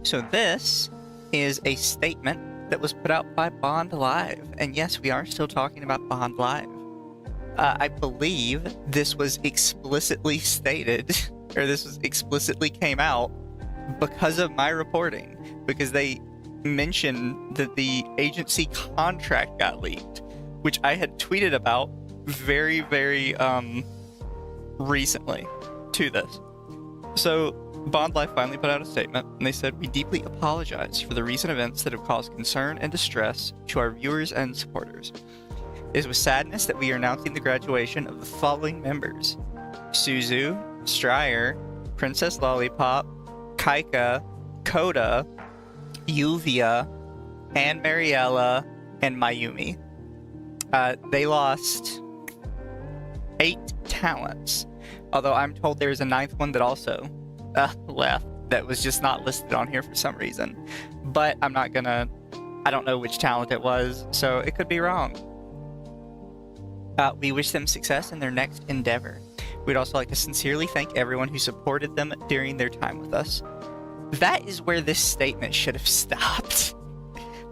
So this is a statement that was put out by Bondlive. And yes, we are still talking about Bondlive. I believe this was explicitly stated, or this was explicitly came out because of my reporting, because they mentioned that the agency contract got leaked, which I had tweeted about very, very recently to this. So Bondlife finally put out a statement, and they said, "We deeply apologize for the recent events that have caused concern and distress to our viewers and supporters. It is with sadness that we are announcing the graduation of the following members: Suzu, Stryer, Princess Lollipop, Kaika, Koda, Yuvia, Anna-Marielle, and Mayumi. They lost 8 talents, although I'm told there's a 9th one that also left that was just not listed on here for some reason. But I don't know which talent it was, so it could be wrong. We wish them success in their next endeavor. We'd also like to sincerely thank everyone who supported them during their time with us." That is where this statement should have stopped.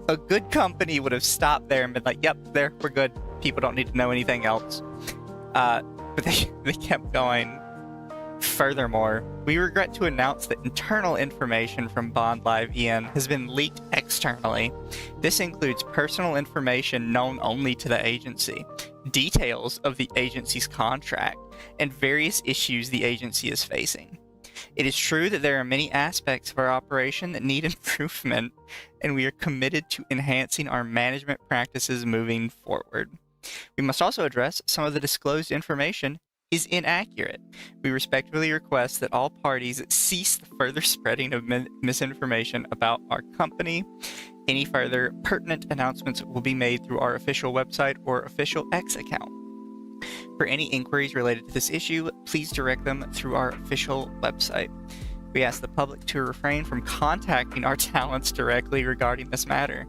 A good company would have stopped there and been like, "Yep, there, we're good. People don't need to know anything else." But they kept going. "Furthermore, we regret to announce that internal information from Bondlive EN has been leaked externally. This includes personal information known only to the agency, details of the agency's contract, and various issues the agency is facing. It is true that there are many aspects of our operation that need improvement, and we are committed to enhancing our management practices moving forward. We must also address some of the disclosed information is inaccurate. We respectfully request that all parties cease the further spreading of misinformation about our company. Any further pertinent announcements will be made through our official website or official X account. For any inquiries related to this issue, please direct them through our official website. We ask the public to refrain from contacting our talents directly regarding this matter.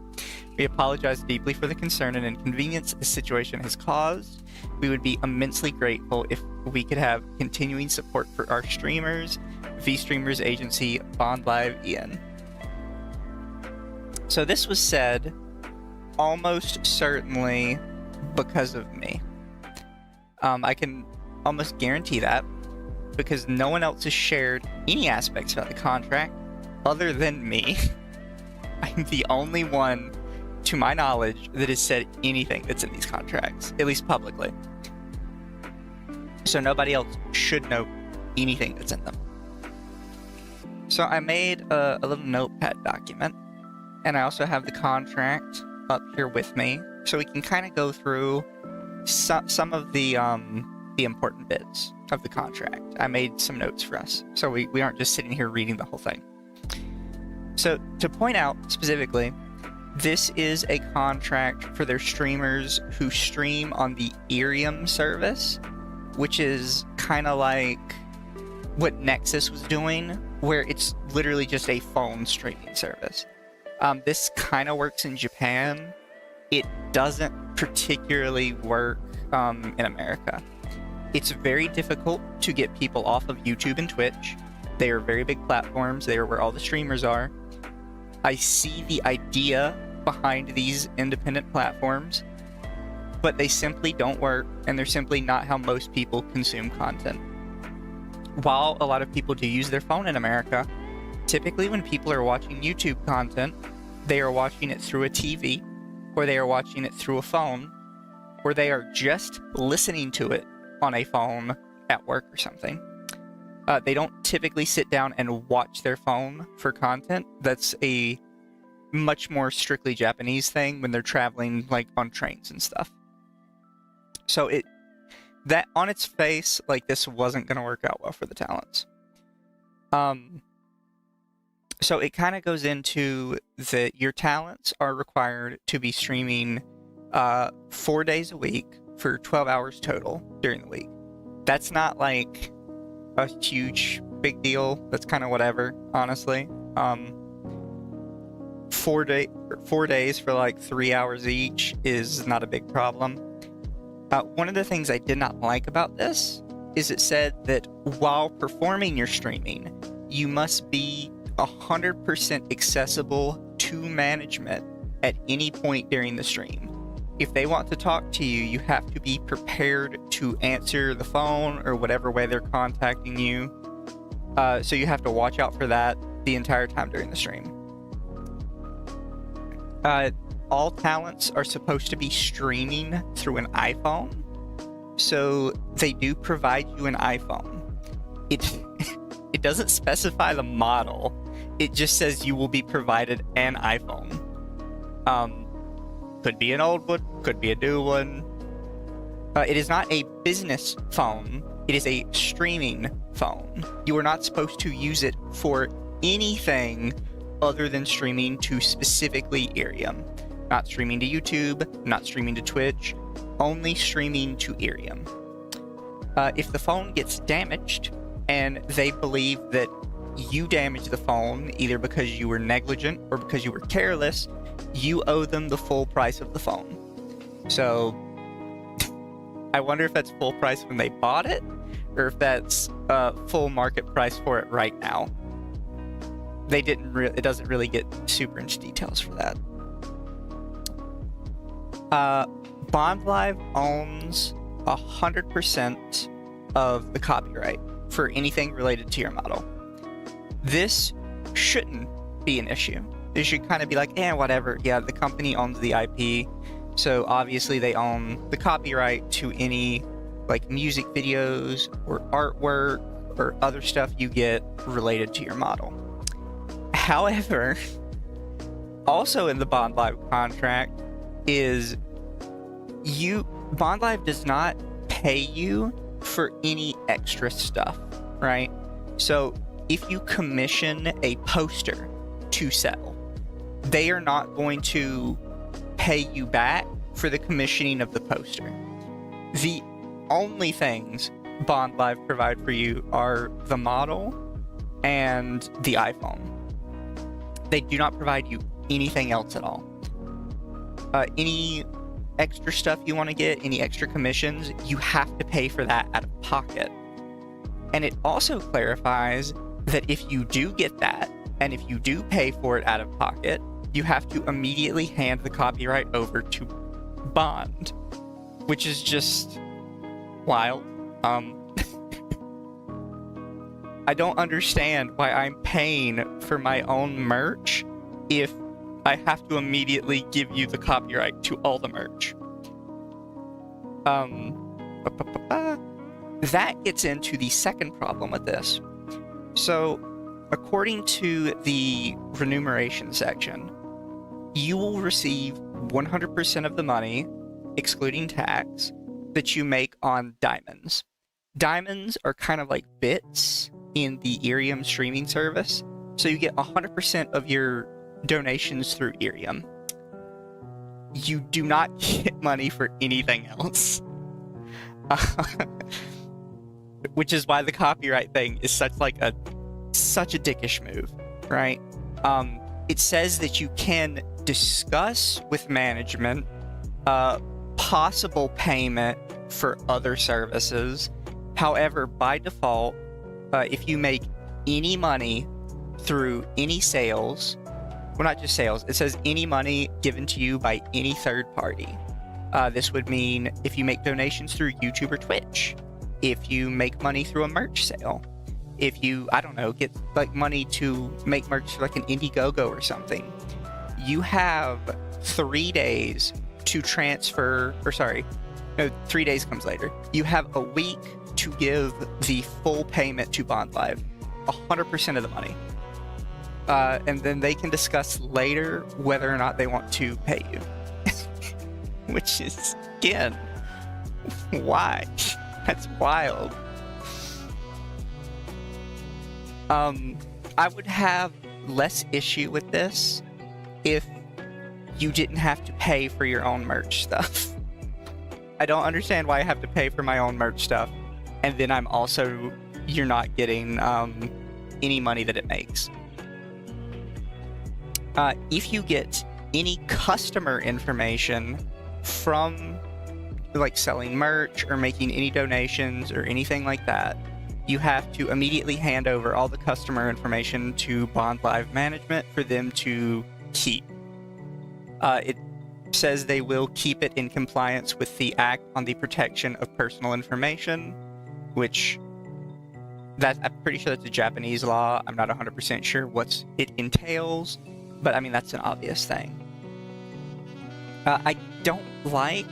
We apologize deeply for the concern and inconvenience this situation has caused. We would be immensely grateful if we could have continuing support for our streamers, V-Streamers Agency, Bondlive EN." So this was said almost certainly because of me. I can almost guarantee that, because no one else has shared any aspects about the contract other than me. I'm the only one, to my knowledge, that has said anything that's in these contracts, at least publicly. So nobody else should know anything that's in them. So I made a little notepad document, and I also have the contract up here with me, so we can kind of go through some of the important bits of the contract. I made some notes for us, so we aren't just sitting here reading the whole thing. So to point out specifically, this is a contract for their streamers who stream on the Ethereum service, which is kind of like what Nexus was doing, where it's literally just a phone streaming service. This kind of works in Japan. It doesn't particularly work in America. It's very difficult to get people off of YouTube and Twitch. They are very big platforms. They are where all the streamers are. I see the idea behind these independent platforms, but they simply don't work, and they're simply not how most people consume content. While a lot of people do use their phone in America, typically when people are watching YouTube content, they are watching it through a TV, or they are watching it through a phone, or they are just listening to it on a phone at work or something. They don't typically sit down and watch their phone for content. That's a much more strictly Japanese thing when they're traveling, like on trains and stuff. So that on its face, like, this wasn't going to work out well for the talents. So it kind of goes into that your talents are required to be streaming 4 days a week for 12 hours total during the week. That's not like a huge big deal. That's kind of whatever, honestly. 4 days for like 3 hours each is not a big problem. One of the things I did not like about this is it said that while performing your streaming, you must be 100% accessible to management at any point during the stream. If they want to talk to you, you have to be prepared to answer the phone or whatever way they're contacting you. So you have to watch out for that the entire time during the stream. All talents are supposed to be streaming through an iPhone, so they do provide you an iPhone. It doesn't specify the model. It just says you will be provided an iPhone. Could be an old one, could be a new one. It is not a business phone. It is a streaming phone. You are not supposed to use it for anything other than streaming to specifically Irium. Not streaming to YouTube, not streaming to Twitch, only streaming to Irium. If the phone gets damaged and they believe that you damaged the phone either because you were negligent or because you were careless, you owe them the full price of the phone. So I wonder if that's full price when they bought it, or if that's full market price for it right now. They didn't it doesn't really get super into details for that. Bondlive owns 100% of the copyright for anything related to your model. This shouldn't be an issue. It should kind of be like, whatever. Yeah, the company owns the IP, so obviously they own the copyright to any like music videos or artwork or other stuff you get related to your model. However, also in the Bondlive contract is Bondlive does not pay you for any extra stuff, right? So if you commission a poster to sell, they are not going to pay you back for the commissioning of the poster. The only things Bondlive provide for you are the model and the iPhone. They do not provide you anything else at all. Any extra stuff you want to get, any extra commissions, you have to pay for that out of pocket. And it also clarifies that if you do get that, and if you do pay for it out of pocket, you have to immediately hand the copyright over to Bond, which is just wild. I don't understand why I'm paying for my own merch if I have to immediately give you the copyright to all the merch. That gets into the second problem with this. So, according to the remuneration section, you will receive 100% of the money, excluding tax, that you make on diamonds. Diamonds are kind of like bits in the Irium streaming service, so you get 100% of your donations through Irium. You do not get money for anything else. Which is why the copyright thing is such a dickish move, right? It says that you can discuss with management possible payment for other services. However, by default, if you make any money through any sales, well, not just sales, it says any money given to you by any third party. This would mean if you make donations through YouTube or Twitch, if you make money through a merch sale, if you, I don't know, get like money to make merch for like an Indiegogo or something, you have 3 days to transfer, or sorry, no, 3 days comes later. You have a week to give the full payment to Bondlive, 100% of the money. And then they can discuss later whether or not they want to pay you. Which is, again, why? That's wild. I would have less issue with this if you didn't have to pay for your own merch stuff. I don't understand why I have to pay for my own merch stuff, and then you're not getting any money that it makes. If you get any customer information from like selling merch or making any donations or anything like that, you have to immediately hand over all the customer information to Bondlive management for them to keep. It says they will keep it in compliance with the Act on the Protection of Personal Information, which I'm pretty sure that's a Japanese law. I'm not 100% sure what it entails, but I mean, that's an obvious thing. I don't like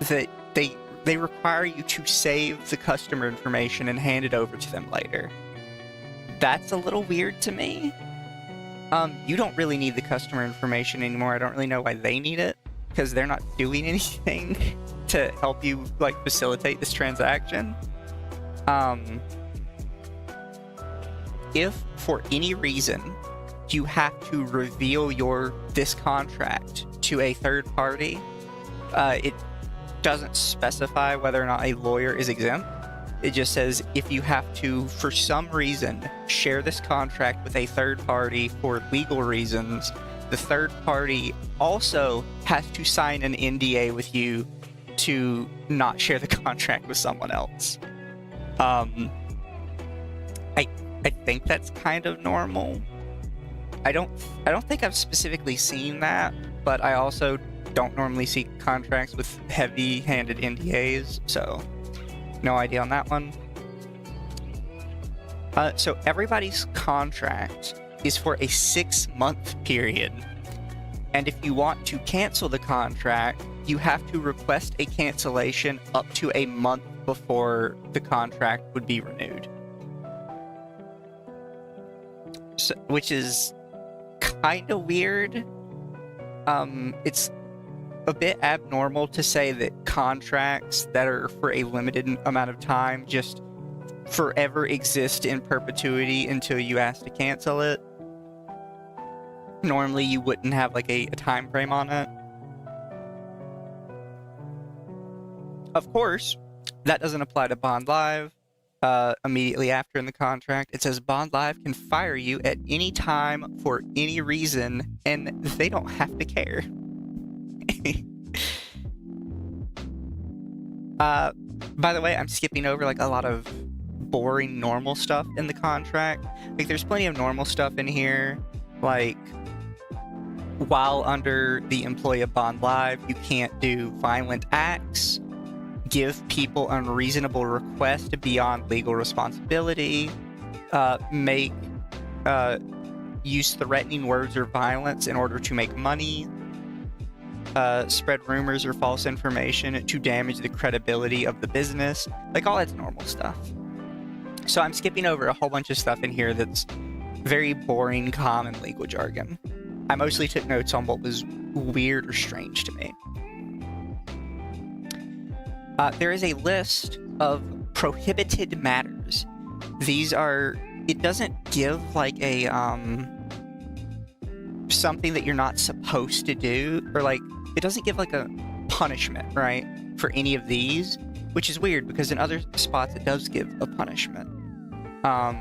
that they require you to save the customer information and hand it over to them later. That's a little weird to me. You don't really need the customer information anymore. I don't really know why they need it, because they're not doing anything to help you, like, facilitate this transaction. If for any reason you have to reveal this contract to a third party, it doesn't specify whether or not a lawyer is exempt. It just says if you have to, for some reason, share this contract with a third party for legal reasons, the third party also has to sign an NDA with you to not share the contract with someone else. I think that's kind of normal. I don't think I've specifically seen that, but I also don't normally see contracts with heavy-handed NDAs, so no idea on that one. So everybody's contract is for a 6-month period, and if you want to cancel the contract, you have to request a cancellation up to a month before the contract would be renewed. So, which is kind of weird. It's a bit abnormal to say that contracts that are for a limited amount of time just forever exist in perpetuity until you ask to cancel it. Normally you wouldn't have like a time frame on it. Of course, that doesn't apply to Bondlive. Immediately after in the contract, it says Bondlive can fire you at any time for any reason, and they don't have to care. By the way, I'm skipping over like a lot of boring normal stuff in the contract. Like, there's plenty of normal stuff in here, like while under the employee of Bondlive, you can't do violent acts, give people unreasonable requests beyond legal responsibility, use threatening words or violence in order to make money, spread rumors or false information to damage the credibility of the business. Like, all that's normal stuff. So I'm skipping over a whole bunch of stuff in here that's very boring, common legal jargon. I mostly took notes on what was weird or strange to me. There is a list of prohibited matters. These are, it doesn't give like a, something that you're not supposed to do, or like, it doesn't give like a punishment, right, for any of these, which is weird because in other spots it does give a punishment. I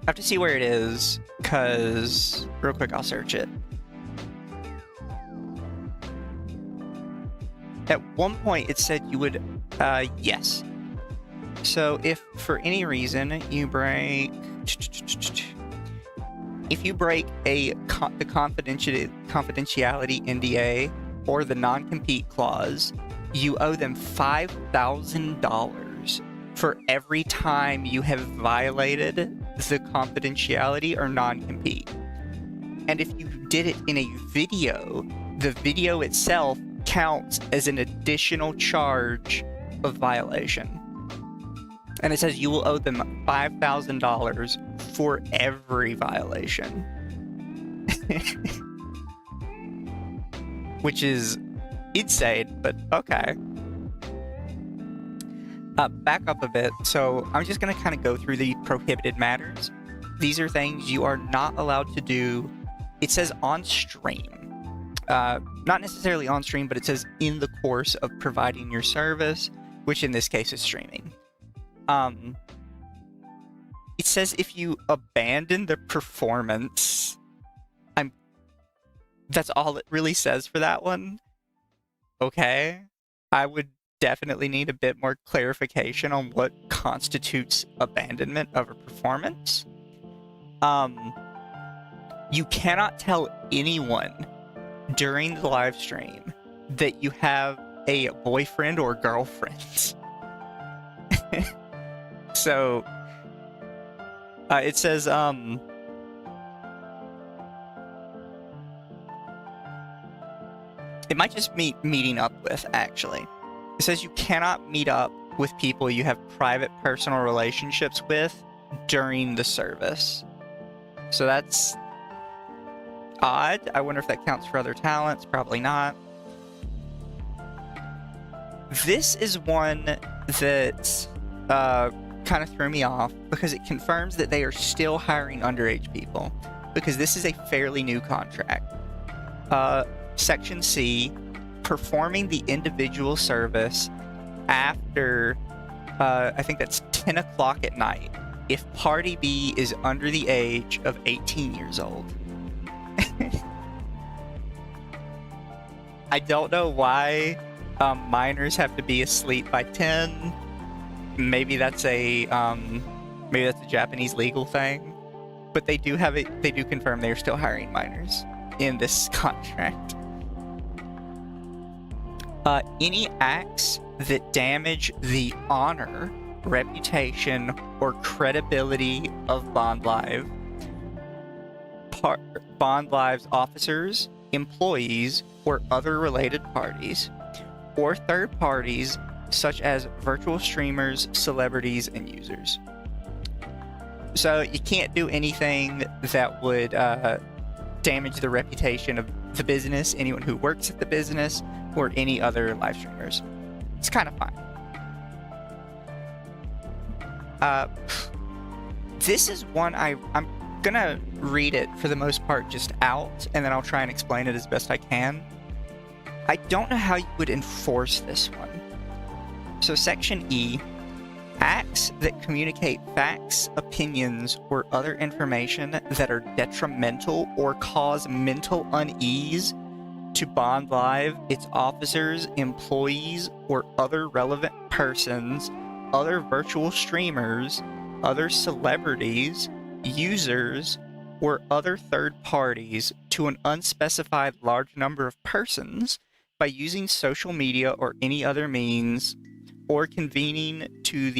have to see where it is, because, real quick, I'll search it. At one point, it said you would, yes. So if for any reason you break, if you break the confidentiality NDA or the non-compete clause, you owe them $5,000 for every time you have violated the confidentiality or non-compete. And if you did it in a video, the video itself counts as an additional charge of violation. And it says you will owe them $5,000 for every violation. Which is insane, but okay. Back up a bit. So I'm just going to kind of go through the prohibited matters. These are things you are not allowed to do. It says on stream. Not necessarily on stream, but it says in the course of providing your service, which in this case is streaming. It says if you abandon the performance, that's all it really says for that one. Okay. I would definitely need a bit more clarification on what constitutes abandonment of a performance. You cannot tell anyone during the live stream that you have a boyfriend or girlfriend. So it says it might just mean meeting up with, actually. It says you cannot meet up with people you have private personal relationships with during the service. So that's odd. I wonder if that counts for other talents. Probably not. This is one that kind of threw me off because it confirms that they are still hiring underage people, because this is a fairly new contract. Section C, performing the individual service after, I think that's 10 o'clock at night, if party B is under the age of 18 years old. I don't know why minors have to be asleep by 10. Maybe that's a Japanese legal thing, but they do have it. They do confirm they are still hiring minors in this contract. Any acts that damage the honor, reputation, or credibility of Bondlive, Bondlive's officers, employees, or other related parties, or third parties such as virtual streamers, celebrities, and users. So you can't do anything that would damage the reputation of the business, anyone who works at the business, or any other live streamers. It's kind of fine. This is one I'm gonna read it for the most part just out, and then I'll try and explain it as best I can. I don't know how you would enforce this one. So Section E, acts that communicate facts, opinions, or other information that are detrimental or cause mental unease to Bondlive, its officers, employees, or other relevant persons, other virtual streamers, other celebrities, users, or other third parties to an unspecified large number of persons by using social media or any other means, or convening to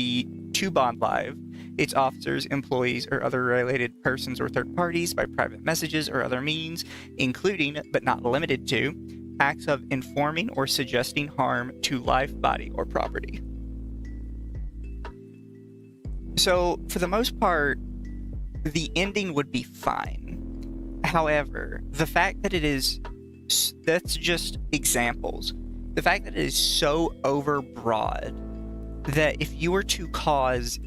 Bondlive, its officers, employees, or other related persons or third parties by private messages or other means, including, but not limited to, acts of informing or suggesting harm to life, body, or property. So, for the most part, the ending would be fine. However, the fact that that's just examples. The fact that it is so overbroad that if you were to cause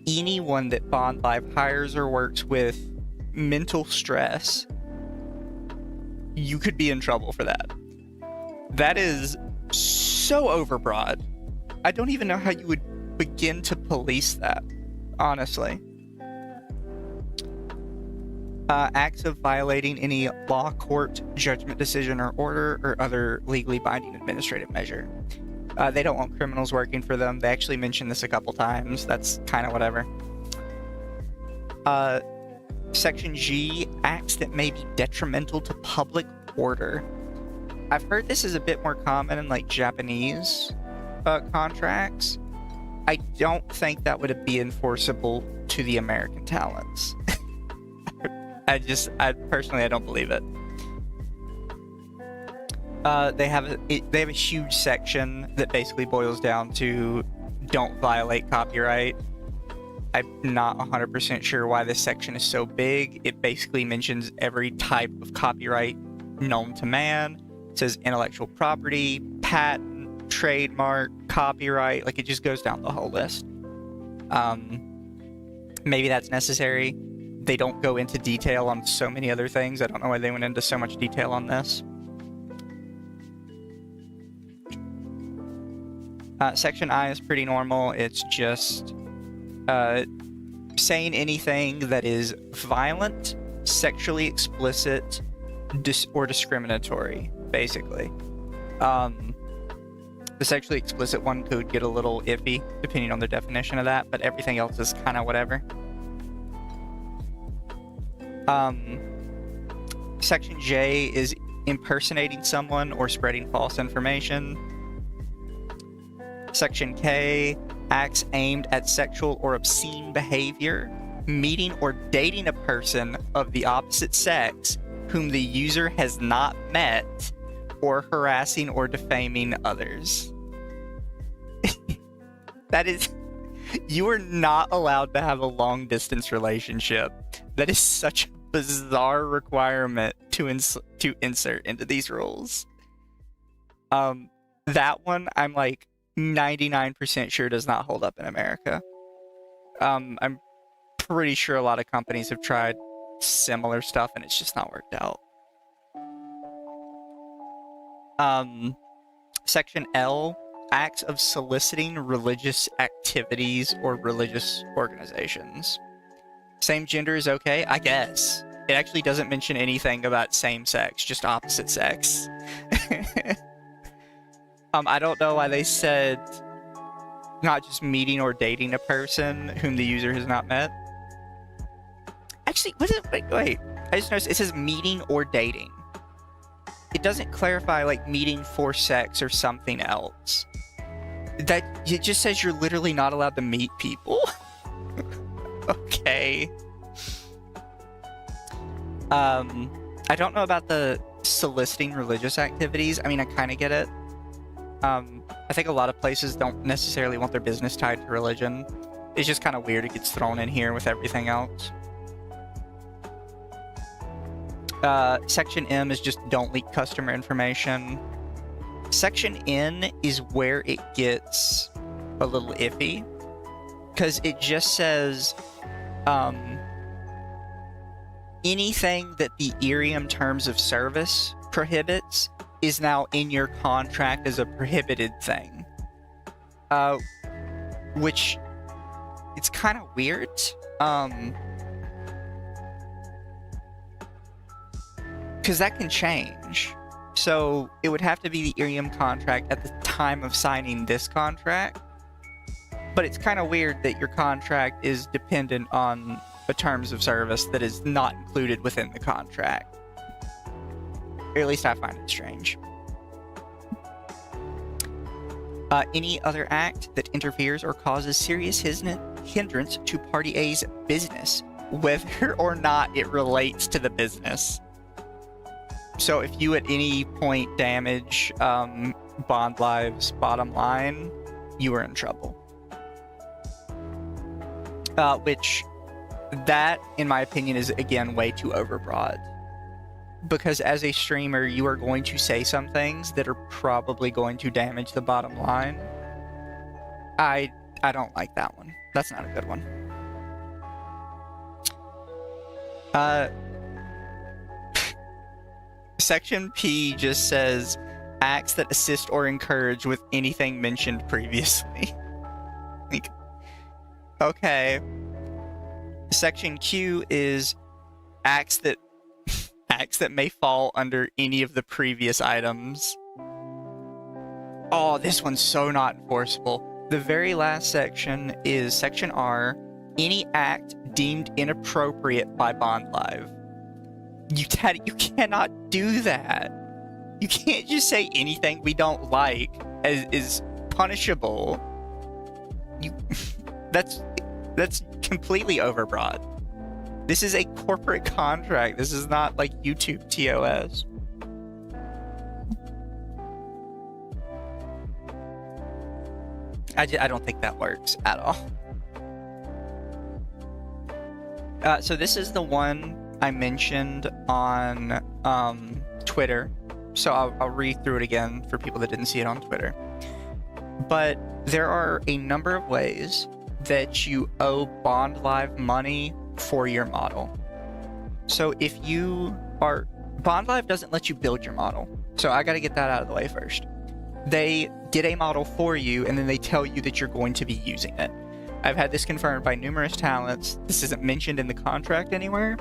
anyone that Bondlive hires or works with mental stress, you could be in trouble for that. That is so overbroad. I don't even know how you would begin to police that, honestly. Acts of violating any law, court, judgment, decision, or order, or other legally binding administrative measure. They don't want criminals working for them. They actually mentioned this a couple times. That's kind of whatever. Section G, acts that may be detrimental to public order. I've heard this is a bit more common in like Japanese contracts. I don't think that would be enforceable to the American talents. I personally don't believe it. They have a huge section that basically boils down to don't violate copyright. I'm not 100% sure why this section is so big. It basically mentions every type of copyright known to man. It says intellectual property, patent, trademark, copyright. Like, it just goes down the whole list. Maybe that's necessary. They don't go into detail on so many other things. I don't know why they went into so much detail on this. Section I is pretty normal. It's just saying anything that is violent, sexually explicit, or discriminatory, basically. The sexually explicit one could get a little iffy, depending on the definition of that, but everything else is kind of whatever. Section J is impersonating someone or spreading false information. Section K, acts aimed at sexual or obscene behavior, meeting or dating a person of the opposite sex whom the user has not met, or harassing or defaming others. That is, you are not allowed to have a long distance relationship. That is such a bizarre requirement to insert into these rules. That one I'm like 99% sure does not hold up in America. I'm pretty sure a lot of companies have tried similar stuff and it's just not worked out. Section L, acts of soliciting religious activities or religious organizations. Same gender is okay, I guess. It actually doesn't mention anything about same sex, just opposite sex. I don't know why they said not just meeting or dating a person whom the user has not met. Actually, wait. I just noticed it says meeting or dating. It doesn't clarify like meeting for sex or something else. That it just says you're literally not allowed to meet people. Okay. I don't know about the soliciting religious activities. I mean, I kind of get it. I think a lot of places don't necessarily want their business tied to religion. It's just kind of weird it gets thrown in here with everything else. Section M is just don't leak customer information. Section N is where it gets a little iffy, because it just says anything that the Ethereum terms of service prohibits is now in your contract as a prohibited thing. Which, it's kind of weird. Because that can change. So it would have to be the Ethereum contract at the time of signing this contract. But it's kind of weird that your contract is dependent on the terms of service that is not included within the contract. Or at least I find it strange. Any other act that interferes or causes serious hindrance to Party A's business, whether or not it relates to the business. So if you at any point damage Bondlive's bottom line, you are in trouble. Which, that, in my opinion, is, again, way too overbroad. Because as a streamer, you are going to say some things that are probably going to damage the bottom line. I don't like that one. That's not a good one. Section P just says acts that assist or encourage with anything mentioned previously. Like, okay. Section Q is acts that may fall under any of the previous items. Oh, this one's so not enforceable. The very last section is Section R, any act deemed inappropriate by Bondlive. You cannot do that. You can't just say anything we don't like is punishable. That's completely overbroad. This is a corporate contract. This is not like YouTube TOS. I don't think that works at all. So this is the one I mentioned on Twitter. So I'll read through it again for people that didn't see it on Twitter. But there are a number of ways that you owe Bondlive money for your model. So if you are... Bondlive doesn't let you build your model. So I got to get that out of the way first. They get a model for you, and then they tell you that you're going to be using it. I've had this confirmed by numerous talents. This isn't mentioned in the contract anywhere,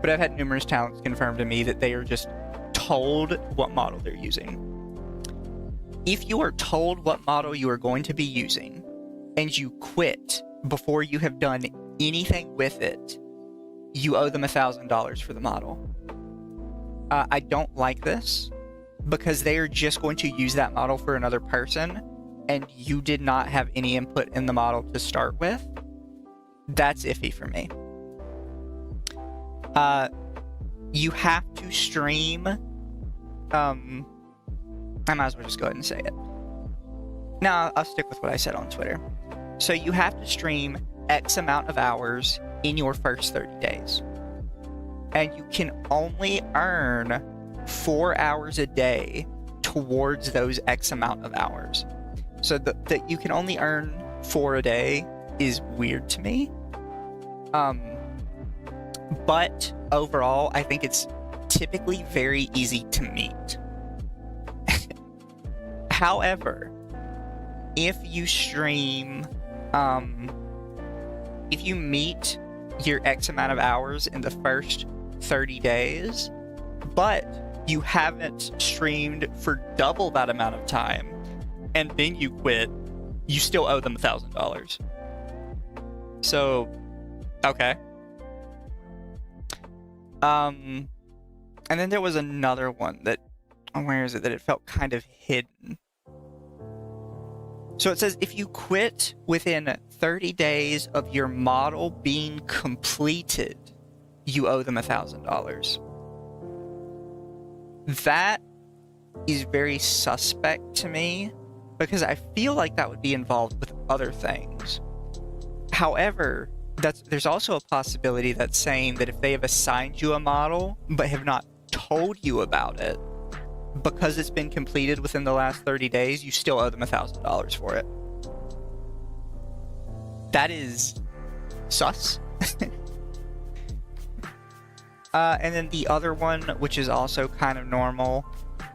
but I've had numerous talents confirm to me that they are just told what model they're using. if you are told what model you are going to be using and you quit before you have done anything with it, you owe them $1,000 for the model. I don't like this because they are just going to use that model for another person and you did not have any input in the model to start with. That's iffy for me. You have to stream. I might as well just go ahead and say it. No, I'll stick with what I said on Twitter. So you have to stream X amount of hours in your first 30 days. And you can only earn 4 hours a day towards those X amount of hours. So that you can only earn 4 a day is weird to me. But overall, I think it's typically very easy to meet. However, if you stream, if you meet your X amount of hours in the first 30 days, but you haven't streamed for double that amount of time, and then you quit, you still owe them $1,000. So, okay. And then there was another one that, where is it, that it felt kind of hidden. So it says, if you quit within 30 days of your model being completed, you owe them $1,000. That is very suspect to me because I feel like that would be involved with other things. However, there's also a possibility that's saying that if they have assigned you a model but have not told you about it, because it's been completed within the last 30 days, you still owe them $1,000 for it. That is sus. And then the other one, which is also kind of normal,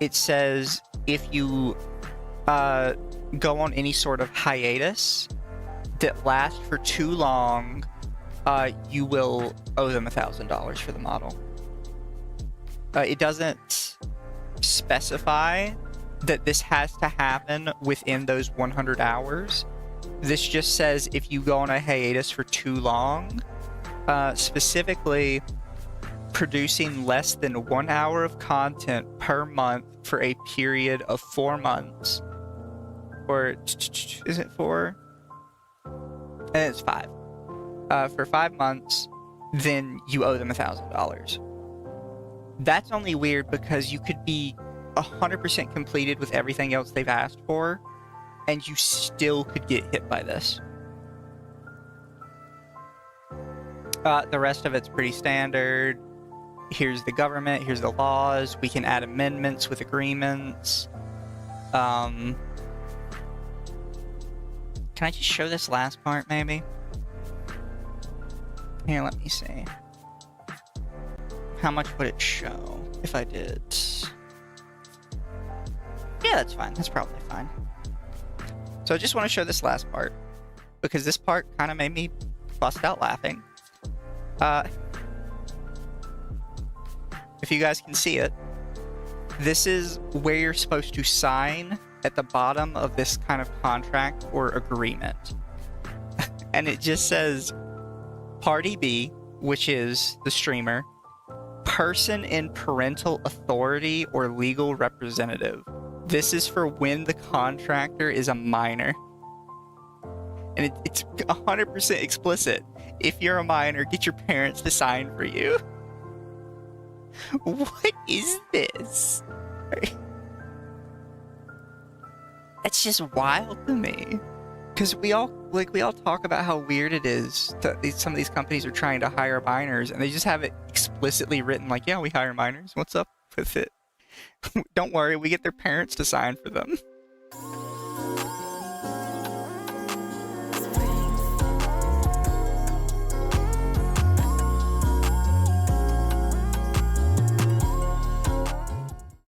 it says if you go on any sort of hiatus that lasts for too long, you will owe them $1,000 for the model. It doesn't specify that this has to happen within those 100 hours. This just says if you go on a hiatus for too long, specifically producing less than 1 hour of content per month for a period of 4 months, or is it 4? And it's 5. For 5 months, then you owe them $1,000. That's only weird because you could be 100% completed with everything else they've asked for, and you still could get hit by this. The rest of it's pretty standard. Here's the government, here's the laws. We can add amendments with agreements. Can I just show this last part, maybe? Here, let me see. How much would it show if I did? Yeah, that's fine. That's probably fine. So I just want to show this last part, because this part kind of made me bust out laughing. If you guys can see it, this is where you're supposed to sign at the bottom of this kind of contract or agreement. And it just says Party B, which is the streamer, person in parental authority or legal representative. This is for when the contractor is a minor. And it's 100% explicit. If you're a minor, get your parents to sign for you. What is this? That's just wild to me. Because we all talk about how weird it is that some of these companies are trying to hire minors, and they just have it explicitly written like, yeah, we hire minors. What's up with it? Don't worry, we get their parents to sign for them.